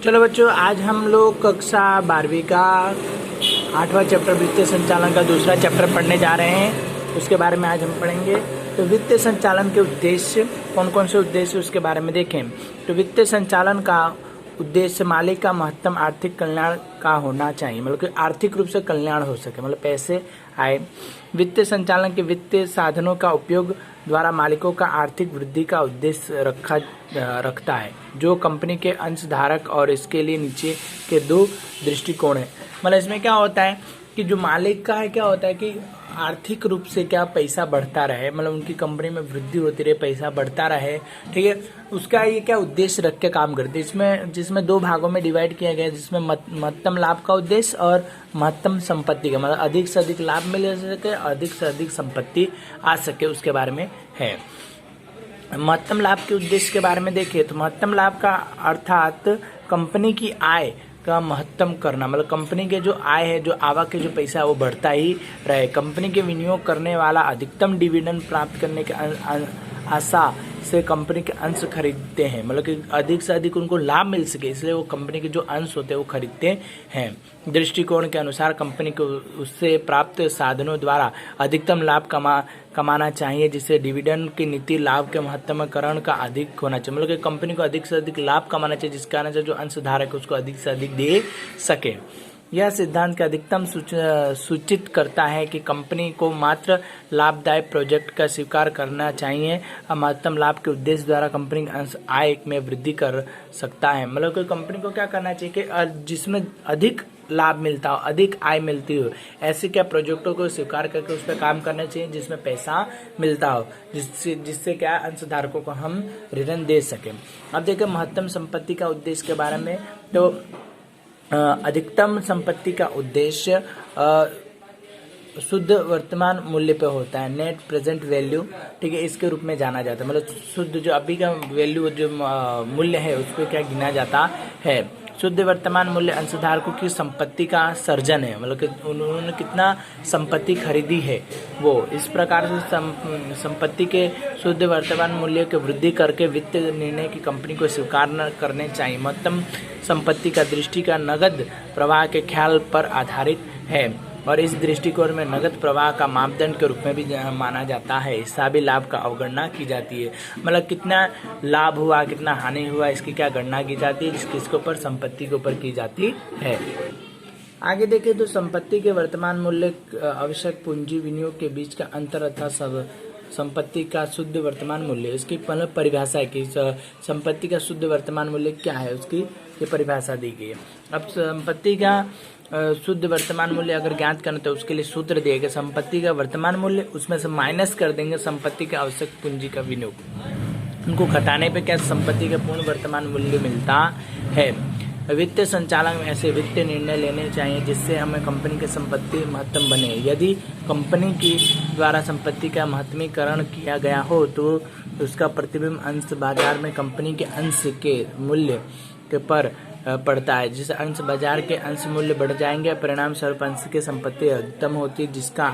चलो बच्चों, आज हम लोग कक्षा 12वीं का 8वां चैप्टर वित्तीय संचालन का दूसरा चैप्टर पढ़ने जा रहे हैं। उसके बारे में आज हम पढ़ेंगे। तो वित्तीय संचालन के उद्देश्य कौन कौन से उद्देश्य उसके बारे में देखें। तो वित्तीय संचालन का उद्देश्य मालिक का महत्तम आर्थिक कल्याण का होना चाहिए, मतलब कि आर्थिक रूप से कल्याण हो सके, मतलब पैसे आए। वित्तीय संचालन के वित्तीय साधनों का उपयोग द्वारा मालिकों का आर्थिक वृद्धि का उद्देश्य रखता है, जो कंपनी के अंशधारक और इसके लिए नीचे के दो दृष्टिकोण है। मतलब इसमें क्या होता है कि जो मालिक का है, क्या होता है कि आर्थिक रूप से क्या पैसा बढ़ता रहे, मतलब उनकी कंपनी में वृद्धि होती रहे, पैसा बढ़ता रहे, ठीक है। उसका ये क्या उद्देश्य रख के काम करते हैं। जिसमें दो भागों में डिवाइड किया गया है, जिसमें महत्तम लाभ का उद्देश्य और महत्तम संपत्ति का, मतलब अधिक से अधिक लाभ मिल सके, अधिक से अधिक संपत्ति आ सके, उसके बारे में है। महत्तम लाभ के उद्देश्य के बारे में देखिए तो महत्तम लाभ का अर्थात कंपनी की आय का महत्तम करना, मतलब कंपनी के जो आय है, जो आवक के जो पैसा है वो बढ़ता ही रहे। कंपनी के विनियोग करने वाला अधिकतम डिविडेंड प्राप्त करने के आशा से कंपनी के अंश खरीदते हैं, मतलब कि अधिक से अधिक उनको लाभ मिल सके, इसलिए वो कंपनी के जो अंश होते हैं वो खरीदते हैं। दृष्टिकोण के अनुसार कंपनी को उससे प्राप्त साधनों द्वारा अधिकतम लाभ कमाना चाहिए, जिससे डिविडेंड की नीति लाभ के महत्तमकरण का अधिक होना चाहिए, मतलब कि कंपनी को अधिक से अधिक लाभ कमाना चाहिए, जिस कारण से जो अंशधारक है उसको अधिक से अधिक दे सके। यह सिद्धांत का अधिकतम सूचित करता है कि कंपनी को मात्र लाभदायक प्रोजेक्ट का स्वीकार करना चाहिए और महत्तम लाभ के उद्देश्य द्वारा कंपनी अंश आय में वृद्धि कर सकता है। मतलब कि कंपनी को क्या करना चाहिए कि जिसमें अधिक लाभ मिलता हो, अधिक आय मिलती हो, ऐसे क्या प्रोजेक्टों को स्वीकार करके उस पर काम करना चाहिए जिसमें पैसा मिलता हो, जिससे क्या अंशधारकों को हम रिटर्न दे सकें। अब देखिए महत्तम संपत्ति का उद्देश्य के बारे में। तो अधिकतम संपत्ति का उद्देश्य शुद्ध वर्तमान मूल्य पे होता है, नेट प्रेजेंट वैल्यू, ठीक है, इसके रूप में जाना जाता है। मतलब शुद्ध जो अभी का वैल्यू जो मूल्य है उसको क्या गिना जाता है। शुद्ध वर्तमान मूल्य अंशधारकों की संपत्ति का सर्जन है, मतलब कि उन्होंने कितना संपत्ति खरीदी है वो। इस प्रकार से संपत्ति के शुद्ध वर्तमान मूल्य की वृद्धि करके वित्तीय निर्णय की कंपनी को स्वीकार करने चाहिए। महत्तम संपत्ति का दृष्टि का नगद प्रवाह के ख्याल पर आधारित है और इस दृष्टिकोण में नगद प्रवाह का मापदंड के रूप में भी माना जाता है। हिसाबी लाभ का अवगणना की जाती है, मतलब कितना लाभ हुआ, कितना हानि हुआ, इसकी क्या गणना की जाती है, किसके ऊपर, संपत्ति के ऊपर की जाती है। आगे देखें तो संपत्ति के वर्तमान मूल्य आवश्यक पूंजी विनियोग के बीच का अंतर अर्थात संपत्ति का शुद्ध वर्तमान मूल्य, इसकी मतलब परिभाषा है कि संपत्ति का शुद्ध वर्तमान मूल्य क्या है, उसकी ये परिभाषा दी गई है। अब संपत्ति का शुद्ध वर्तमान मूल्य अगर ज्ञात करना तो उसके लिए सूत्र दिया गया। संपत्ति का वर्तमान मूल्य, उसमें से माइनस कर देंगे संपत्ति का आवश्यक पूंजी का विनियोग, उनको घटाने पे क्या संपत्ति का पूर्ण वर्तमान मूल्य मिलता है। वित्तीय संचालन में ऐसे वित्तीय निर्णय लेने चाहिए जिससे हमें कंपनी की संपत्ति महत्तम बने। यदि कंपनी की द्वारा संपत्ति का महत्तमीकरण किया गया हो तो उसका प्रतिबिंब अंश बाजार में कंपनी के अंश के मूल्य के पर पड़ता है, जिससे अंश बाजार के अंश मूल्य बढ़ जाएंगे, परिणाम स्वरूप अंश की संपत्ति अधिकतम होती है, जिसका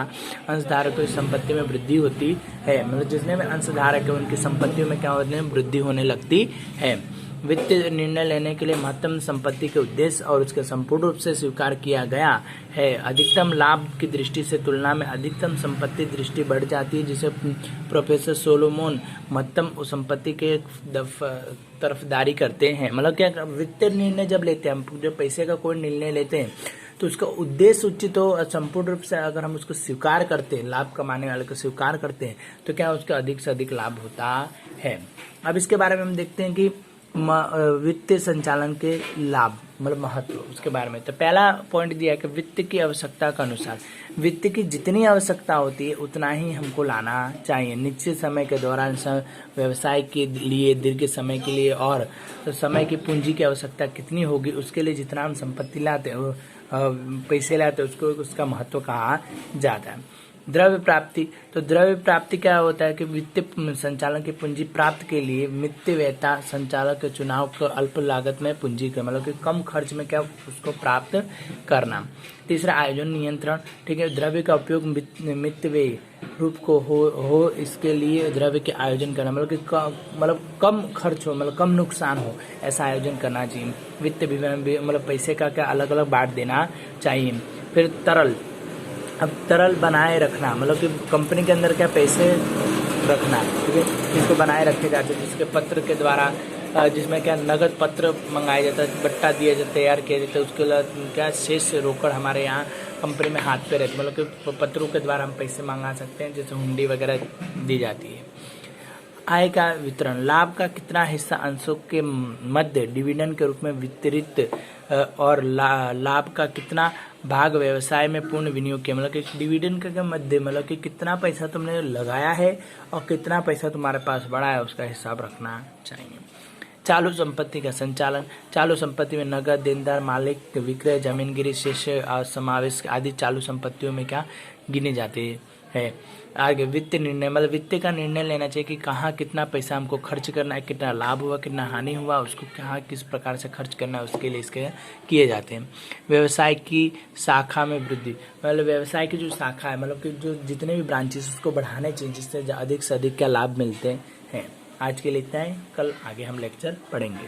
अंशधारकों की संपत्ति में वृद्धि होती है। मतलब जितने में अंशधारक है उनकी संपत्तियों में क्या होने वृद्धि होने लगती है। वित्तीय निर्णय लेने के लिए महत्तम संपत्ति के उद्देश्य और उसके संपूर्ण रूप से स्वीकार किया गया है। अधिकतम लाभ की दृष्टि से तुलना में अधिकतम संपत्ति दृष्टि बढ़ जाती है, जिसे प्रोफेसर सोलोमोन महत्तम संपत्ति के तरफदारी करते हैं। मतलब क्या वित्तीय निर्णय जब लेते हैं हम, जब पैसे का कोई निर्णय लेते हैं तो उसका उद्देश्य उचित हो, संपूर्ण रूप से अगर हम उसको स्वीकार करते हैं, लाभ कमाने वाले को स्वीकार करते हैं तो क्या उसका अधिक से अधिक लाभ होता है। अब इसके बारे में हम देखते हैं कि वित्तीय संचालन के लाभ, मतलब महत्व, उसके बारे में। तो पहला पॉइंट दिया है कि वित्त की आवश्यकता के अनुसार वित्त की जितनी आवश्यकता होती है उतना ही हमको लाना चाहिए। निश्चित समय के दौरान व्यवसाय के लिए, दीर्घ समय के लिए और तो समय की पूंजी की आवश्यकता कितनी होगी उसके लिए जितना हम संपत्ति लाते हैं, पैसे लाते हैं, उसको उसका महत्व कहा जाता है। द्रव्य प्राप्ति, तो द्रव्य प्राप्ति क्या होता है कि वित्तीय संचालन की पूंजी प्राप्त के लिए वित्तीय व्ययता संचालक के चुनाव को अल्प लागत में पूंजी का मतलब कि कम खर्च में क्या उसको प्राप्त करना। तीसरा आयोजन नियंत्रण, ठीक है, द्रव्य का उपयोग मितव्ययी रूप को हो इसके लिए द्रव्य के आयोजन करना, मतलब कि कम खर्च हो, मतलब कम नुकसान हो, ऐसा आयोजन करना चाहिए। वित्त विवरण मतलब पैसे का क्या अलग अलग बांट देना चाहिए। फिर तरल, अब तरल बनाए रखना, मतलब कि कंपनी के अंदर क्या पैसे रखना, ठीक है, इसको बनाए रखे जाते हैं जिसके पत्र के द्वारा जिसमें क्या नगद पत्र मंगाया जाता है, बट्टा दिया जाता है, तैयार किया जाता है, उसके बाद क्या शेष रोकड़ हमारे यहाँ कंपनी में हाथ पे रहती है, मतलब कि पत्रों के द्वारा हम पैसे मंगा सकते हैं, जैसे हुंडी वगैरह दी जाती है। आय का वितरण, लाभ का कितना हिस्सा अंशों के मध्य डिविडेंड के रूप में वितरित और लाभ का कितना भाग व्यवसाय में पूर्ण विनियोग किया, मतलब कि डिविडेंड के मध्य मतलब कि कितना पैसा तुमने लगाया है और कितना पैसा तुम्हारे पास बढ़ा है उसका हिसाब रखना चाहिए। चालू संपत्ति का संचालन, चालू संपत्ति में नगद, देनदार, मालिक, विक्रय, जमीनगिरी, शेष समावेश आदि चालू संपत्तियों में क्या गिने जाते हैं। आगे वित्तीय निर्णय, मतलब वित्तीय का निर्णय लेना चाहिए कि कहाँ कितना पैसा हमको खर्च करना है, कितना लाभ हुआ, कितना हानि हुआ, उसको कहाँ किस प्रकार से खर्च करना है, उसके लिए इसके किए जाते हैं। व्यवसाय की शाखा में वृद्धि, मतलब व्यवसाय की जो शाखा है, मतलब कि जो जितने भी ब्रांचेस उसको बढ़ाने चाहिए जिससे अधिक से अधिक क्या लाभ मिलते हैं। आज के लिए इतना ही, कल आगे हम लेक्चर पढ़ेंगे।